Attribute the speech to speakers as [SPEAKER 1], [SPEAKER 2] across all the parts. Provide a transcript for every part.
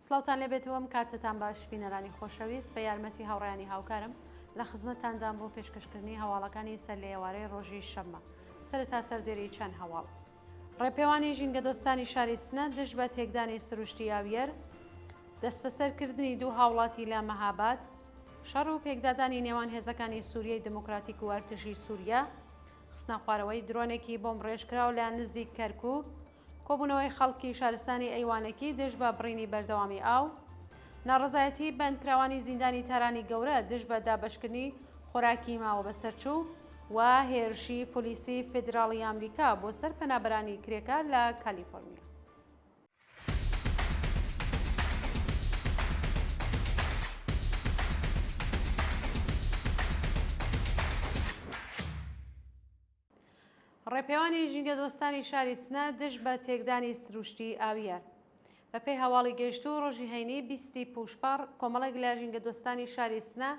[SPEAKER 1] سڵاوتان لێبێتەوەم کاتتان باش بینەرانی خۆشەویست بە یارمەتی هاوڕێیانی هاوکارم لە خزمەتتاندان بۆ پێشکەشکردنی هەواڵەکانی سەر لە ئێوارەی ڕۆژی شەممە سەرەتا سەردێری چەند هەواڵ. ڕێپێوانی ژینگە دۆستانی شاری سنە دژ بە تێکدانی سروشتی یاویەر، دەستبەسەرکردنی دوو هاوڵاتی لە مەهاباد، شەڕ و پێکدادانی نێوان هێزەکانی سووریای دموکراتیک و ئەرتشی سووریا، خستنە خوارەوەی درۆنێکی بۆمب ڕێژکراو لە نزیک کەرکووک، کۆبوونەوەی خەڵکی شارستانی ئەیوانەکی دژ بە بڕینی بەردەوامی ئاو، ناڕەزایەتی بەندکراوانی زیندانی تارانی گەورە دژ بە دابەشکردنی خۆراکی ماوە بەسەرچوو و هێرشی پۆلیسی فیدراڵی ئەمریکا بۆ سەر پەنابەرانی کرێکە لە کالیفۆرنیا. ڕێپێوانی ژینگە دۆستانی شاری سنە دژ بە تێکدانی سروشتی ئاویەر. بەپێی هەواڵی گەیشتوو ڕۆژی هەینی 20 پوشپەڕ کۆمەڵێک لە ژینگە دۆستانی شاری سنە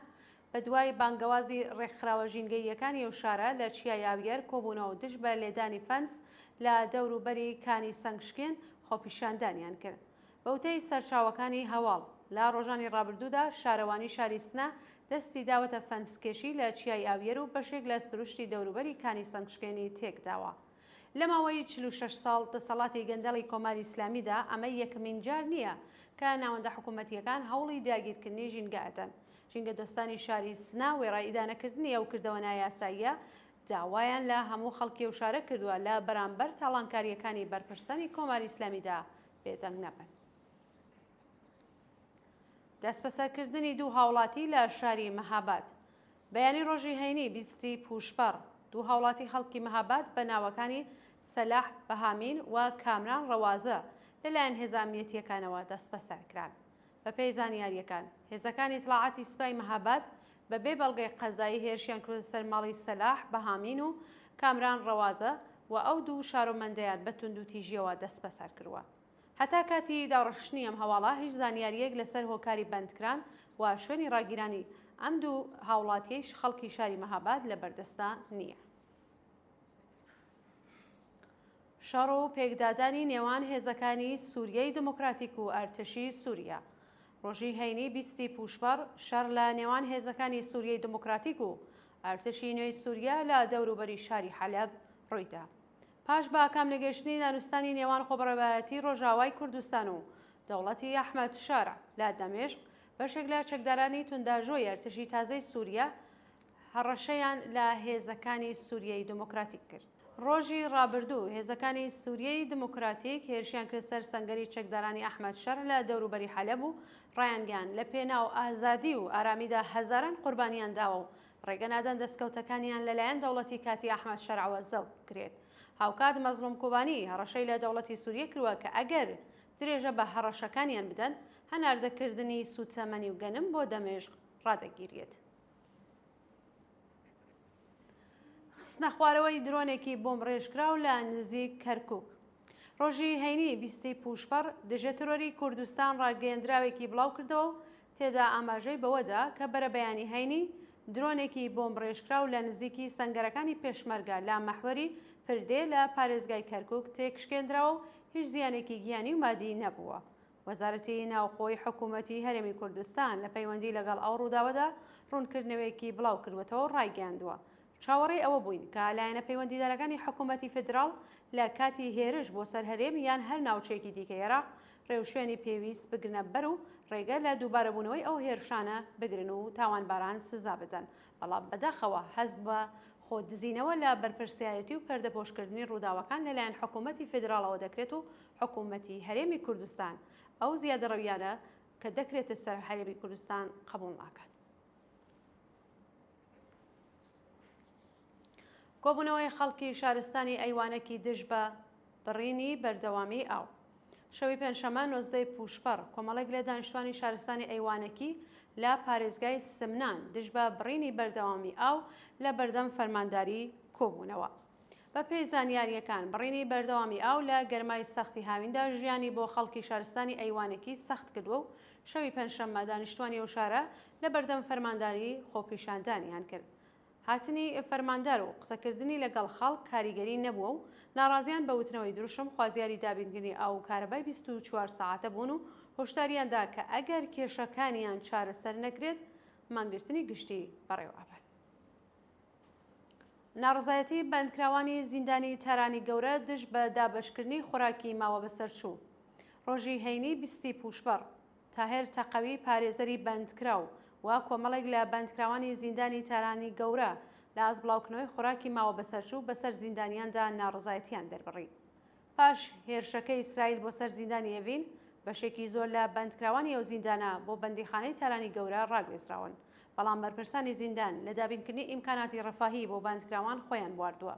[SPEAKER 1] بە دوای بانگەوازی ڕێکخراوە ژینگەییەکانی ئەو شارە لە چیای ئاویەر کۆبوونەوە دژ بە لێدانی فەنس لە دەوروبەری کانی سەنگشکێن خۆپیشاندانیان کرد. بەوتەی سەرچاوەکانی هەواڵ لە ڕۆژانی ڕابردوودا شارەوانی شاری سنە دەستی داوەتە فەنسکێشی لە چیای ئاویەر و بەشێک لە سروشتی دەوروبەری کانی سەنگشکێنی تێکداوە. لە ماوەی 46 ساڵ دەسەڵاتی گەندەڵی کۆماری ئیسلامیدا ئەمە یەکمین جار نییە کە ناوەندە حکوومەتیەکان هەوڵی داگیرکردنی ژینگەدەن. ژینگە دۆستانی شاری سنە وێڕای ئیدانەکردنی ئەو کردەوە نایاساییە داوایان لە هەموو خەڵکی و شارە کردووە لە بەرامبەر تاڵانکاریەکانی بەرپرسانی کۆماری ئیسلامیدا بێدەنگ نەبن. دەستبەسەرکردنی دوو هاوڵاتی لە شاری مەهاباد. بەیانی ڕۆژی هەینی 20 پوشپەڕ دوو هاوڵاتی خەڵکی مەهاباد بە ناوەکانی سەلاح بەهامین و کامران ڕەوازە لەلایەن هێزە ئەمنیەتیەکانەوە دەستبەسەرکران. بەپێی زانیاریەکان هێزەکانی ئیتڵاعاتی سوپای مەهاباد بەبێ بەڵگەی قەزایی هێرشیان کردە سەر ماڵی سەلاح بەهامین و کامران ڕەوازە و ئەو دوو شارۆمەندەیان بە توند و تیژیەوە دەستبەسەر کردووە. هەتا کاتی داڕشتنی ئەم هەواڵە هیچ زانیاریەک لەسەر هۆکاری بەندکران و شوێنی ڕاگیرانی ئەم دوو هاوڵاتیەی خەڵکی شاری مەهاباد لە بەردەستا نییە. شەڕ و پێکدادانی نێوان هێزەکانی سووریای دموکراتیک و ئەرتشی سووریا. ڕۆژی هەینی 20 پوشپەڕ شەڕ لە نێوان هێزەکانی سووریای دموکراتیک و ئەرتشی نوێی سووریا لە دەوروبەری شاری حەلەب ڕوویدا. پاش بە کامنەگەشتنی دانوستانی نێوان خۆبڕێبەرەتی ڕۆژاوای کوردستان و دەوڵەتی ئەحمەد شارە لە دەمێشق بەشێک لە چەکدارانی تونداژۆی ئەرتشی تازەی سووریا هەڕەشەیان لە هێزەکانی سووریای دموکراتیک کرد. ڕۆژی ڕابردوو هێزەکانی سووریای دموکراتیک هێرشیان کرد سەر سەنگەری چەکدارانی ئەحمەد شەر لە دەوروبەری حەلەب و ڕایانگەیان لە پێناو ئازادی و ئارامیدا هەزاران قوربانیان داوە و ڕێگەنادان دەستکەوتەکانیان لەلایەن دەوڵەتی کاتی ئەحمەد شەر عەوەزە کرێت. هاوکات مەزلوم کوبانی هەڕەشەی لە دەوڵەتی سووریە کردووە کە ئەگەر درێژە بە هەڕەشەکانیان بدەن هەناردەکردنی سوودسەمەنی و گەنم بۆ دەمێژق ڕادەگیرێت. خستنە خوارەوەی درۆنێکی بۆمب ڕێژکراو لە نزیک کەرکووک. ڕۆژی هەینی 20 پوشپەڕ دژە ترۆری کوردستان ڕاگەیەندراوێکی بڵاو کردەوە و تێدا ئاماژەی بەوەدا کە بەرە بەیانی هەینی درۆنێکی بۆمب ڕێژکراو لە نزیکی سەنگەرەکانی پێشمەرگە لە مەحوەری پردێ لە پارێزگای کەرکووک تێکشکێنراوە و هیچ زیانێکی گیانی و مادی نەبووە. وەزارەتی ناوخۆی حکوومەتی هەرێمی کوردستان لە پەیوەندی لەگەڵ ئەو ڕووداوەدا ڕوونکردنەوەیەکی بڵاو کردوێتەوە و ڕایگەیاندووە. چاوەڕێی ئەوە بووین کە لایەنە پەیوەندیدارەکانی حکوومەتی فدراڵ لە کاتی هێرش بۆ سەر هەرێم یان هەر ناوچەیەکی دیکەی عێراق ڕێوشوێنی پێویست بگرنە بەر و ڕێگە لە دووبارەبوونەوەی ئەو هێرشانە بگرن و تاوانباران سزا بدەن. بەڵام بەداخەوە حەز بە خۆدزینەوە لە بەرپرسیارەتی و پەردەپۆشکردنی ڕووداوەکان لەلایەن حکوومەتی فدراڵەوە دەکرێت و حکوومەتی هەرێمی کوردستان ئەو زیادەڕەویانە کە دەکرێتە سەر هەرێمی کوردستان قبوڵ ناکات. کۆبوونەوەی خەڵکی شارستانی ئەیوانەکی دژ بە بڕینی بەردەوامی ئاو. شەوی پێنجشەممە 19 پوشپەڕ کۆمەڵێک لە دانیشتوانی شارستانی ئەیوانەکی لە پارێزگای سمنان دژ بە بڕینی بەردەوامی ئاو لە بەردەم فەرمانداری کۆبوونەوە. بە پێی زانیاریەکان بڕینی بەردەوامی ئاو لە گەرمای سەختی هاویندا ژیانی بۆ خەڵکی شارستانی ئەیوانەکی سەخت کردووە و شەوی پێنجشەممە دانیشتوانی ئەو شارە لە بەردەم فەرمانداری خۆپیشاندانیان کرد. هاتنی فەرماندار و قسەکردنی لەگەڵ خەڵک کاریگەری نەبووە و ناڕازیان بە وتنەوەی دروشم خوازیاری دابینکردنی ئاو و کارەبای 24 ساعتە بوون و هۆشداریاندا کە ئەگەر کێشەکانیان چارەسەر نەکرێت مانگرتنی گشتی بەڕێوەبن. ناڕزایەتی بەندکراوانی زیندانی تارانی گەورە دژ بە دابەشکردنی خوراکی ماوە بەسەرچوو. ڕۆژی هەینی 20 پوشبەر تاهێر تەقەوی پارێزەری بەندکراو و کۆمەڵێک لە بەندکراوانی زیندانی تارانی گەورە لە ئاز بڵاوکردنەوەی خوراکی ماوە بەسەرچوو بەسەر زیندانیاندا ناڕزایەتیان دەربڕی. پاش هێرشەکەی ئیسرائیل بۆ سەر زیندانی ئەڤین بەشێکی زۆر لە بەندکراوانی ئەو زیندانە بۆ بەندیخانەی تارانی گەورە ڕاگوێزراون، بەڵام بەرپرسانی زیندان لە دابینکردنی ئیمکاناتی ڕەفاهی بۆ بەندکراوان خۆیان بواردووە.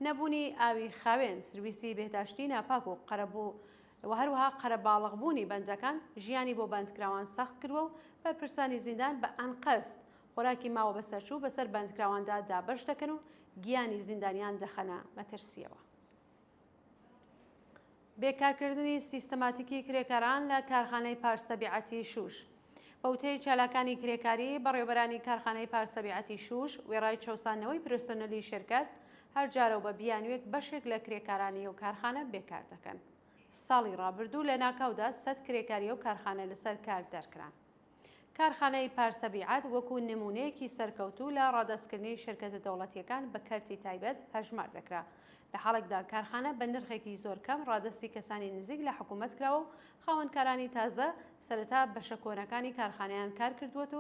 [SPEAKER 1] نەبوونی ئاوی خاوێن، سرویسی بێهداشتی ناپاک و قەرەبوو و هەروەها قەرەباڵغبوونی بەندەکان ژیانی بۆ بەندکراوان سەخت کردووە و بەرپرسانی زیندان بە ئەنقەست خۆراکی ماوە بەسەرچوو بەسەر بەندکراواندا دابەش دەکەن و گیانی زیندانیان دەخەنە مەترسیەوە. بێکارکردنی سیستەماتیکی کرێکاران لە کارخانەی پارستەبیعەتی شوش. بەوتەی چالاکانی کرێکاری بەڕێوەبەرانی کارخانەی پارستەبیعەتی شوش وێڕای چەوسانەوەی پرسنەلی شرکەت هەر جارە بە بیانوێک بەشێک لە کرێکارانی و کارخانە بێکار دەکەن. ساڵی ڕابردوو لە ناکاودا 100 کرێکاری و کارخانە لەسەر کار دەرکران. کارخانەی پارستەبیعەت وەکو نمونەیەکی سەرکەوتوو لە ڕادەستکردنی شرکەتە دەوڵەتیەکان بە کەرتی تایبەت هەژمار دەکرا. لە حاڵێکدا کارخانە بە نرخێکی زۆر کەم ڕادستی کەسانی نزیک لە حکوومەت کراوە و خاوەنکارانی تازە سەرەتا بەشە کۆنەکانی کارخانەیان کار کردووەت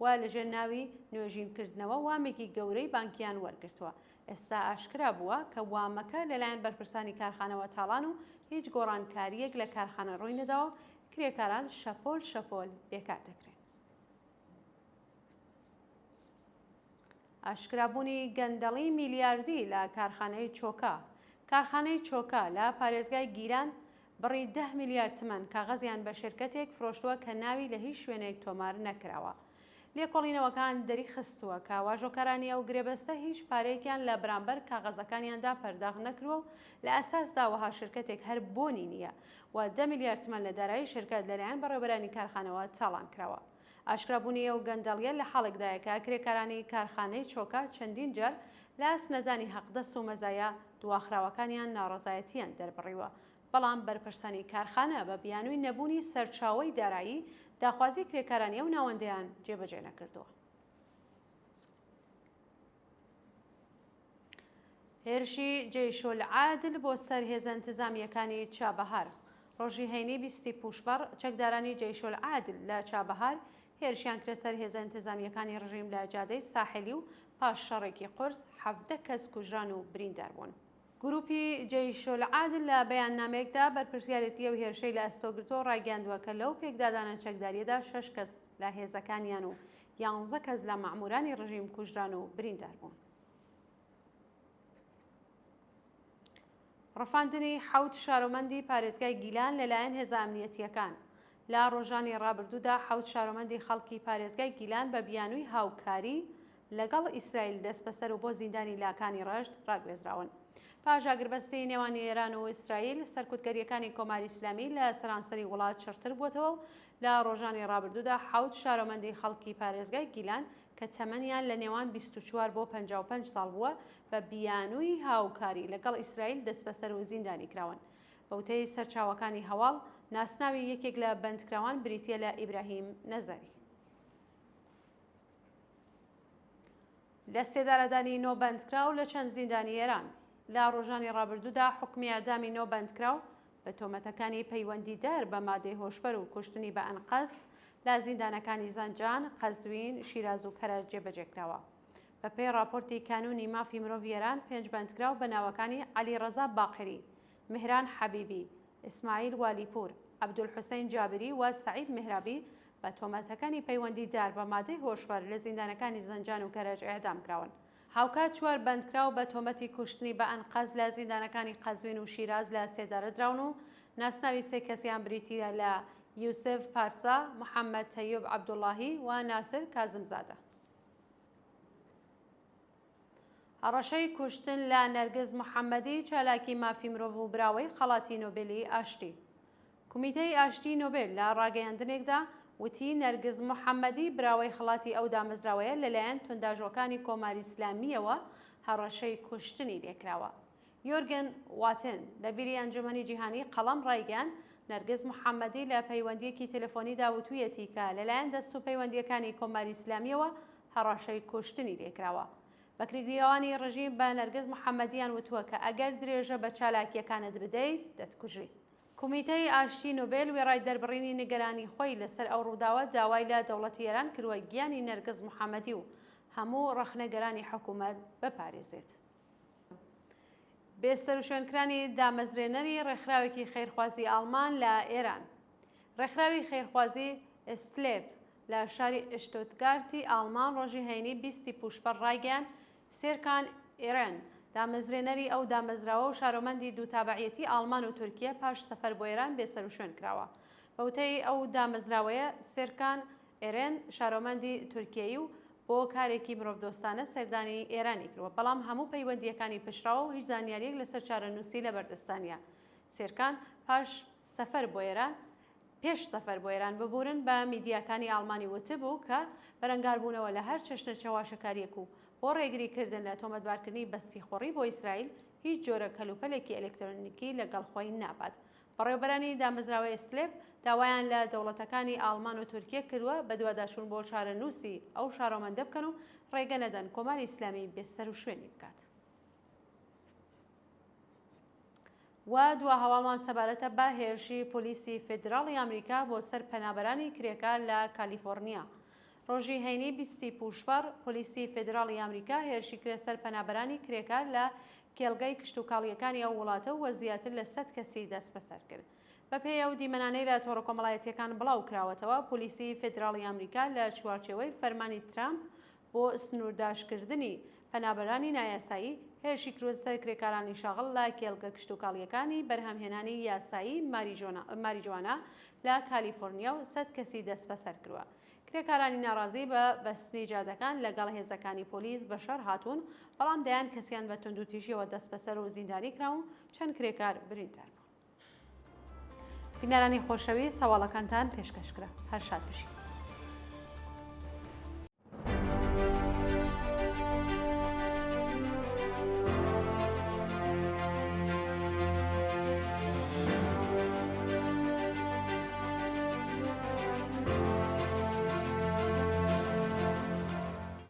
[SPEAKER 1] و لەژێر ناوی نوێژینکردنەوە وامێکی گەورەی بانکیان وەرگرتووە. ئێستا ئاشکرا بووە کە وامەکە لەلایەن بەرپرسانی کارخانەوە تاڵان و هیچ گۆڕانکاریەک لە کارخانە ڕووی نەداوە، کرێکاران شەپۆل بێکار دەکرێن. ئاشکرابوونی گەندەڵی میلیاردی لە کارخانەی چۆکا. کارخانەی چۆکا لە پارێزگای گیلان بڕی 10 میلیارد تمەن کاغەزیان بە شرکەتێک فرۆشتووە کە ناوی لە هیچ شوێنێک تۆمار نەکراوە. لێکۆڵینەوەکان دەری خستووە کە واژۆکارانی ئەو گرێبەستە هیچ پارەیەکیان لە بەرامبەر کاغەزەکانیاندا پەرداغ نەکرۆ و لە ئەساسدا وەها شرکەتێک هەر بۆنی نییە و 10 میلیارد تمەن لە دارایی شرکەت لەلایەن بەڕێوەبەرانی کارخانەوە چاڵان کراوە. ئاشکرابوونی ئەو گەندەڵیە لە حاڵێکدایەکە کرێکارانی کارخانەی چۆکا چەندین جار لە سنەدانی حەقدەست و مەزایە دواخراوەکانیان ناڕەزایەتیان دەربڕیوە، بەڵام بەرپرسانی کارخانە بە بیانووی نەبوونی سەرچاوەی دارایی داخوازی کرێکارانی ئەو ناوەندەیان جێبەجێ نەکردووە. هێرشی جەیشولعادل بۆ سەر هێزە انتزامیەکانی چابەهار. ڕۆژی هەینی 20 پوشبەر چەکدارانی جەیشولعادل لە چابەهار هێرشیان کرد سەر هێزە انتزامیەکانی ڕژیم لە جادەی ساحلی و پاش شەڕێکی قورس 17 کەس کوژران و بریندار بوون. گروپی جەیشولعادل لە بەیاننامەیەکدا بەرپرسیارەتی ئەو هێرشەی لە ئەستۆگرتۆ ڕاگەاندووە کە لەو پێکدادانە چەکداریەدا 6 کەس لە هێزەکانیان و 11 کەس لە مەعمورانی ڕژیم کوژران و بریندار بوون. ڕەفاندنی 7 شارۆمەندی پارێزگای گیلان لەلایەن هێزە ئەمنیەتیەکان. لە ڕۆژانی ڕابردوودا 7 شارۆمەندی خەڵکی پارێزگای گیلان بە بیانووی هاوکاری لەگەڵ ئیسرائیل دەست بەسەر و بۆ زیندانی لاکانی ڕەشت ڕاگوێزراون. پاش ئاگربەستی نێوان ئێران و ئیسرائیل سەرکوتگەریەکانی کۆماری ئیسلامی لە سەرانسەری وڵات چڕتر بووەتەوە و لە ڕۆژانی ڕابردوودا 7 شارۆمەندی خەڵکی پارێزگای گیلان کە تەمەنیان لە نێوان 24 بۆ 55 ساڵ بووە بە بیانووی هاوکاری لەگەڵ ئیسرائیل دەست بەسەر و زیندانی کراون. بەوتەی سەرچاوەکانی هەواڵ ناسناوی یەکێک لە بەندکراوان بریتیە لە ئیبراهیم نەزەری. لە سێدارەدانی نۆ بەندکراو لە چەند زیندانی ئێران. لە ڕۆژانی ڕابردوودا حکمی ئەعدامی نۆ بەندکراو بە تۆمەتەکانی پەیوەندیدار بە مادەی هۆشبەر و کوشتنی بە ئەنقەست لە زیندانەکانی زەنجان، قەزوین، شیراز و کەرەج جێبەجێکراوە. بەپێی راپۆرتی کانونی مافی مرۆڤ ئێران 5 بەندکراو بە ناوەکانی عەلیڕەزا باقری، مهران حەبیبی، ئیسماعیل والیپور، عەبدولحوسەین جابری و سەعید مهرابی بە تۆمەتەکانی پەیوەندیدار بە مادەی هۆشبەر لە زیندانەکانی زەنجان و کەرەج ئێعدام کراون. هاوکات 4 بەندکراو بە تۆمەتی کوشتنی بە ئەنقەز لە زیندانەکانی قەزوین و شیراز لە سێدارە دراون و ناسناوی 3 کەسیان بریتیە لە یوسف پارسا، محەممەد تەیوب عەبدوڵڵاهی و ناسر کازمزادە. هەڕەشەی کوشتن لە نەرگز محەممەدی چالاکی مافی مرۆڤ و براوەی خەڵاتی نۆبێلی ئاشتی. کومیتەی ئاشتی نۆبێل لە ڕاگەیاندنێکدا وتی نەرگز محەممەدی براوەی خڵاتی ئەو دامەزراوەیە لەلایەن تونداژۆکانی کۆماری ئیسلامیەوە هەڕەشەی کوشتنی لێکراوە. یۆرگن واتن لەبیری ئەنجومەنی جیهانی قەڵەم ڕایگەیان نەرگز محەممەدی لە پەیوەندیەکی تەلەفۆنیدا وتوویەتی کە لەلایەن دەست و پەیوەندیەکانی کۆماری ئیسلامیەوە هەڕەشەی کوشتنی لێکراوە. بەکرێگریەوانی ڕژیم بە نەرگز محەممەدیان وتووە کە ئەگەر درێژە بە چالاکیەکانت بدەیت دەتکوژی. کۆمیتەی ئاشتی نۆبێل وێڕای دەربڕینی نیگەرانی خۆی لەسەر ئەو ڕووداوە داوای لە دەوڵەتی ئێران کردووە گیانی نەرگز محەممەدی و هەموو ڕەخنەگەرانی حکوومەت بپارێزێت. بێستەر و شوێنکرانی دامەزرێنەری ڕێکخراوێکی خێرخوازی ئاڵمان لە ئێران. ڕێکخراوی خێرخوازی ئستلێب لە شاری شتوتگارتی ئاڵمان ڕۆژی هەینی 20 پوشپەر ڕایگەیان سێرکان ئێران دامەزرێنەری ئەو دامەزراوە و شارۆمەندی دووتابعەتی ئاڵمان و تورکیا پاش سەفەر بۆ ئێران بێسەر و شوێن کراوە. بەوتەی ئەو دامەزراوەیە سێرکان ئێران شارۆمەندی تورکیایی و بۆ کارێکی مرۆڤدۆستانە سەردانی ئێرانی کردوە، بەڵام هەموو پەیوەندیەکانی پشراوە و هیچ زانیاریەک لەسەر چارەنووسی لە بەردەستانیە. سێرکان پاش سەفەر بۆ ئێران پێش سەفەر بۆ ئێران ببورن بە میدیاکانی ئاڵمانی وتبوو کە بەرەنگاربوونەوە لە هەر چەشنە چاواشەکاریەک و بۆ ڕێگریکردن لە تۆمەتبارکردنی بەستیخۆڕی بۆ ئیسرائیل هیچ جۆرە کەلوپەلێکی ئەلکترۆنیکی لەگەڵ خۆی نابات. بەڕێوەبەرانی دامەزراوەی ئستلێب داوایان لە دەوڵەتەکانی ئاڵمان و تورکیە کردووە بە دوواداشون بۆ چارەنووسی ئەو شارۆمەندە بکەن و ڕێگە نەدەن کۆماری ئیسلامی بێسەر و شوێنی بکات. و دوا هەواڵمان سەبارەتە بە هێرشی پۆلیسی فێدراڵی ئەمریکا بۆ سەر پەنابەرانی کرێکار لە کالیفۆرنیا. ڕۆژی هەینی 20 پوشپەر پۆلیسی فێدراڵی ئەمریکا هێرشی کرێ سەر پەنابەرانی کرێکار لە کێڵگەی کشتوکاڵیەکانی ئەو وڵاتە و زیاتر لە 100 کەسی دەست بەسەر کرد. بەپێی ئەو دیمەنانەی لە تۆڕە کۆمەڵایەتیەکان بڵاو کراوەتەوە، پۆلیسی فێدراڵی ئەمریکا لە چوارچێوەی فەرمانی ترامپ بۆ سنوورداشکردنی پەنابەرانی نایاسایی هێرشی کرد سەر کرێکارانی شاغڵ لە کێڵگە کشتوکاڵیەکانی بەرهەمهێنانی یاسایی ماریجوانا لە کالیفۆرنیا و 100 کەسی دەست بەسەر کردووە. کرێکارانی ناڕازی بە بەستنی جادەکان لەگەڵ هێزەکانی پۆلیس بەشەر هاتوون، بەڵام دەیان کەسیان بە توندوتیژیەوە دەست بەسەر و زیندانی کراون و چەند کرێکار بریندار بوون. بینەرانی خۆشەوی سەواڵەکانتان پێشکەشکرا. هەر شاد بشین.